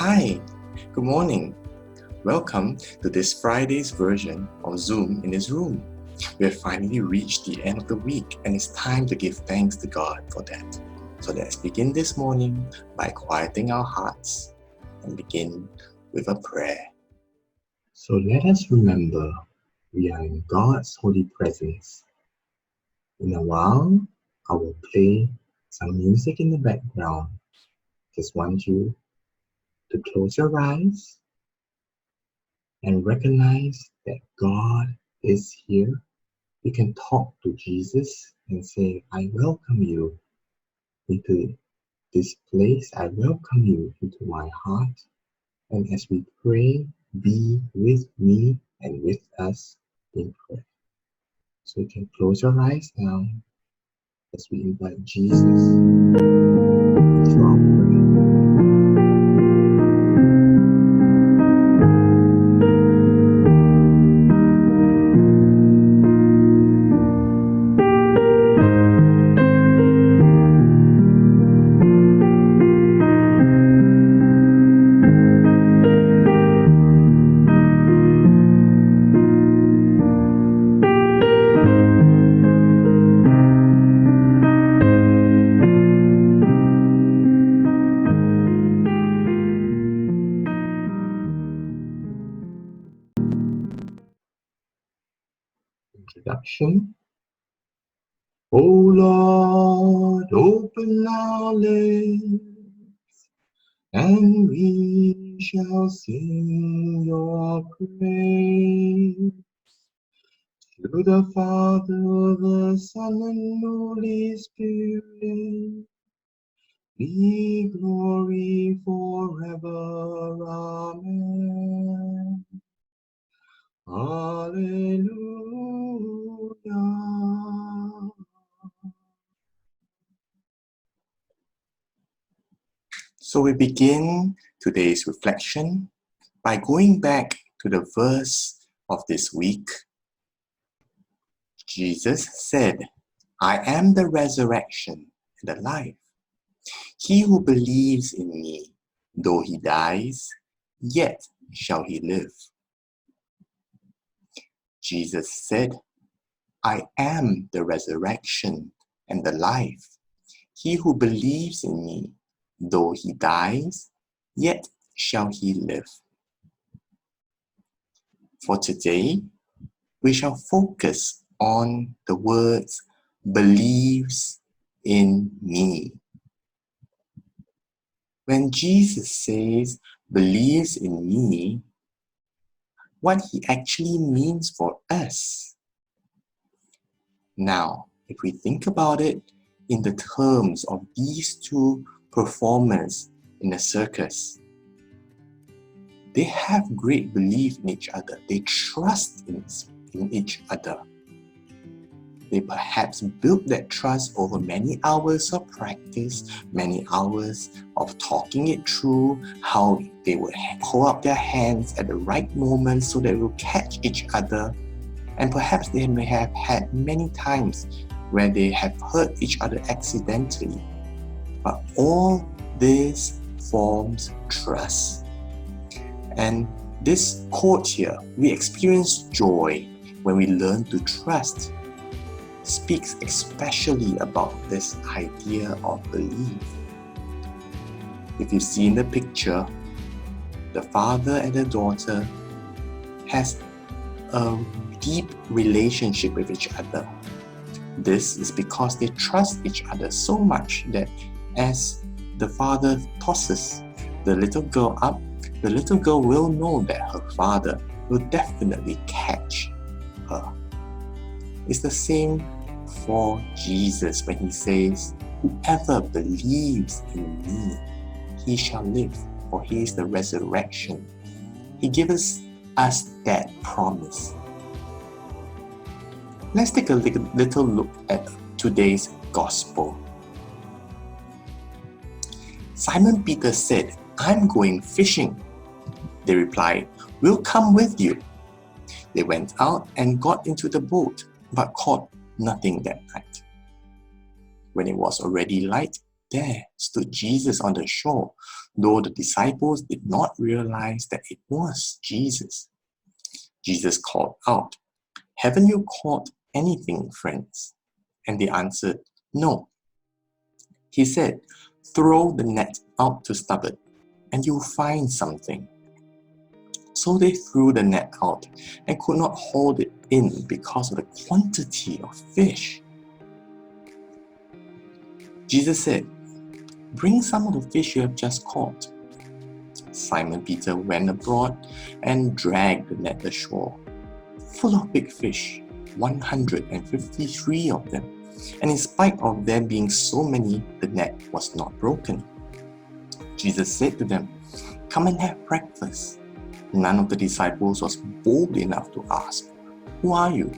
Hi, good morning. Welcome to this Friday's version of Zoom in His Room. We have finally reached the end of the week and it's time to give thanks to God for that. So let's begin this morning by quieting our hearts and begin with a prayer. So let us remember we are in God's holy presence. In a while, I will play some music in the background. Just want you to close your eyes and recognize that God is here. You can talk to Jesus and say, I welcome you into this place. I welcome you into my heart. And as we pray, be with me and with us in prayer. So you can close your eyes now as we invite Jesus into our prayer. Introduction. O Lord, open our lips, and we shall sing your praise. To the Father, the Son, and Holy Spirit, be glory forever. Amen. Hallelujah. So we begin today's reflection by going back to the verse of this week. Jesus said, I am the resurrection and the life. He who believes in me, though he dies, yet shall he live. Jesus said, I am the resurrection and the life. He who believes in me, though he dies, yet shall he live. For today, we shall focus on the words, believes in me. When Jesus says, believes in me, what he actually means for us. Now, if we think about it in the terms of these two performers in a circus, they have great belief in each other. They trust in each other. They perhaps built that trust over many hours of practice, many hours of talking it through, how they would hold up their hands at the right moment so they will catch each other. And perhaps they may have had many times where they have hurt each other accidentally. But all this forms trust. And this quote here, we experience joy when we learn to trust, speaks especially about this idea of belief. If you see in the picture, the father and the daughter has a deep relationship with each other. This is because they trust each other so much that as the father tosses the little girl up, the little girl will know that her father will definitely catch her. It's the same for Jesus when he says, whoever believes in me, he shall live, for he is the resurrection. He gives us that promise. Let's take a little look at today's gospel. Simon Peter said, I'm going fishing. They replied, we'll come with you. They went out and got into the boat, but caught nothing that night. When it was already light, there stood Jesus on the shore. though the disciples did not realize that it was Jesus. Jesus called out, "Haven't you caught anything, friends?" And they answered, "No." He said, "Throw the net out to starboard, and you'll find something." So they threw the net out and could not hold it in because of the quantity of fish. Jesus said, "Bring some of the fish you have just caught." Simon Peter went abroad and dragged the net ashore, full of big fish, 153 of them. And in spite of there being so many, the net was not broken. Jesus said to them, "Come and have breakfast." None of the disciples was bold enough to ask, "Who are you?"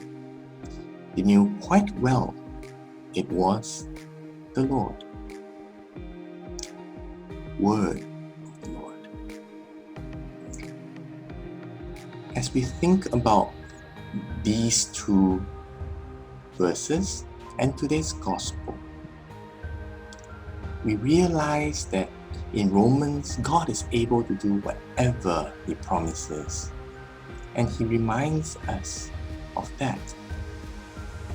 They knew quite well it was the Lord. Word of the Lord. As we think about these two verses and today's gospel, we realize that in Romans, God is able to do whatever He promises, and He reminds us of that.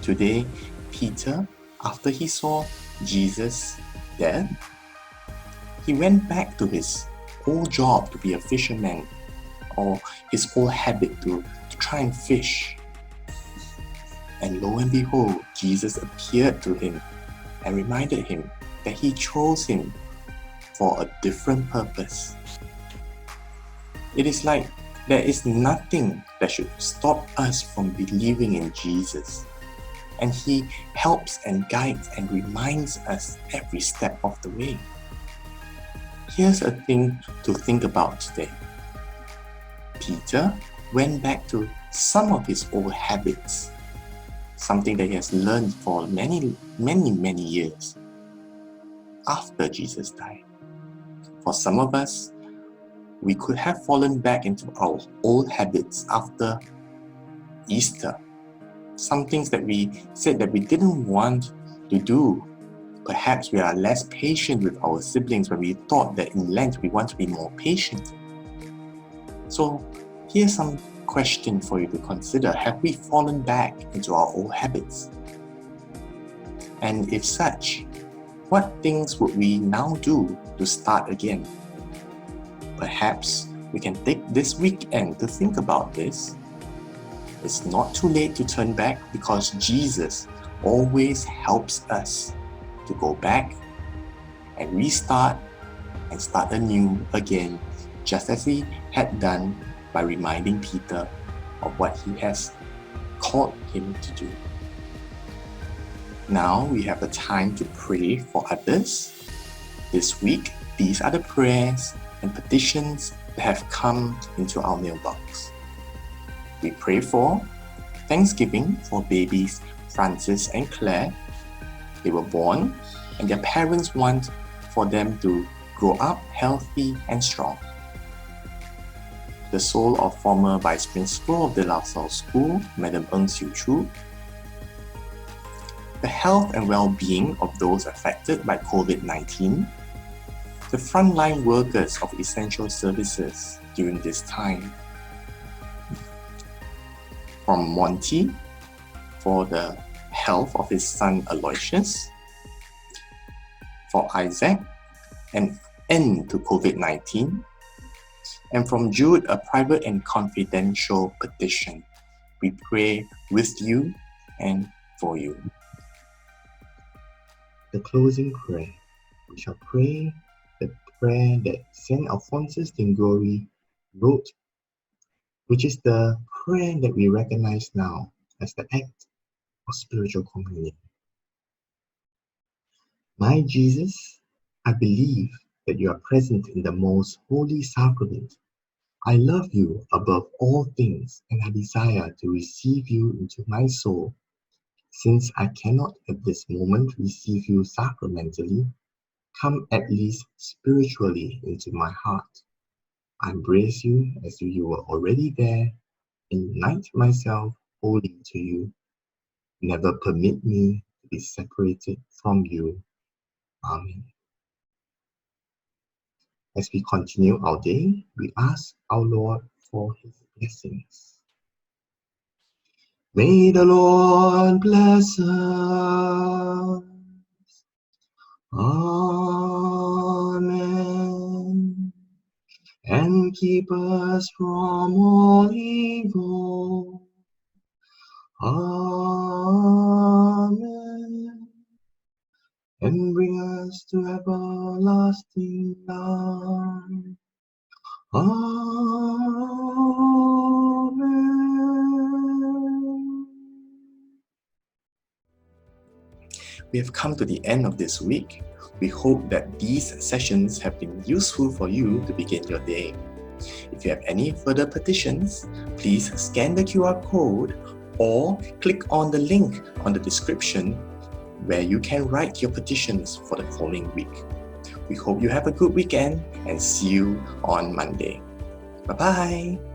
Today, Peter, after he saw Jesus dead, he went back to his old job to be a fisherman, or his old habit to try and fish. And lo and behold, Jesus appeared to him and reminded him that He chose him for a different purpose. It is like there is nothing that should stop us from believing in Jesus. And He helps and guides and reminds us every step of the way. Here's a thing to think about today. Peter went back to some of his old habits, something that he has learned for many years after Jesus died. For some of us, we could have fallen back into our old habits after Easter. Some things that we said that we didn't want to do. Perhaps we are less patient with our siblings when we thought that in Lent we want to be more patient. So here's some question for you to consider. Have we fallen back into our old habits? And if such, what things would we now do to start again? Perhaps we can take this weekend to think about this. It's not too late to turn back, because Jesus always helps us to go back and restart and start anew again, just as He had done by reminding Peter of what He has called him to do. Now we have a time to pray for others. This week, these are the prayers and petitions that have come into our mailbox. We pray for Thanksgiving for babies Francis and Claire. They were born, and their parents want for them to grow up healthy and strong. The soul of former Vice Principal of the La Salle School, Madam Ng Siu Chu. The health and well-being of those affected by COVID-19. The frontline workers of essential services during this time. From Monty, for the health of his son Aloysius. For Isaac, an end to COVID-19. And from Jude, a private and confidential petition. We pray with you and for you. The closing prayer. We shall pray the prayer that Saint Alphonsus Liguori wrote, which is the prayer that we recognize now as the act of spiritual communion. My Jesus, I believe that you are present in the most holy sacrament. I love you above all things, and I desire to receive you into my soul. Since I cannot at this moment receive you sacramentally, come at least spiritually into my heart. I embrace you as if you were already there, and unite myself wholly to you. Never permit me to be separated from you. Amen. As we continue our day, we ask our Lord for His blessings. May the Lord bless us. Amen. And keep us from all evil. Amen. And bring us to everlasting life. Amen. We have come to the end of this week. We hope that these sessions have been useful for you to begin your day. If you have any further petitions, please scan the QR code or click on the link on the description where you can write your petitions for the following week. We hope you have a good weekend and see you on Monday. Bye-bye.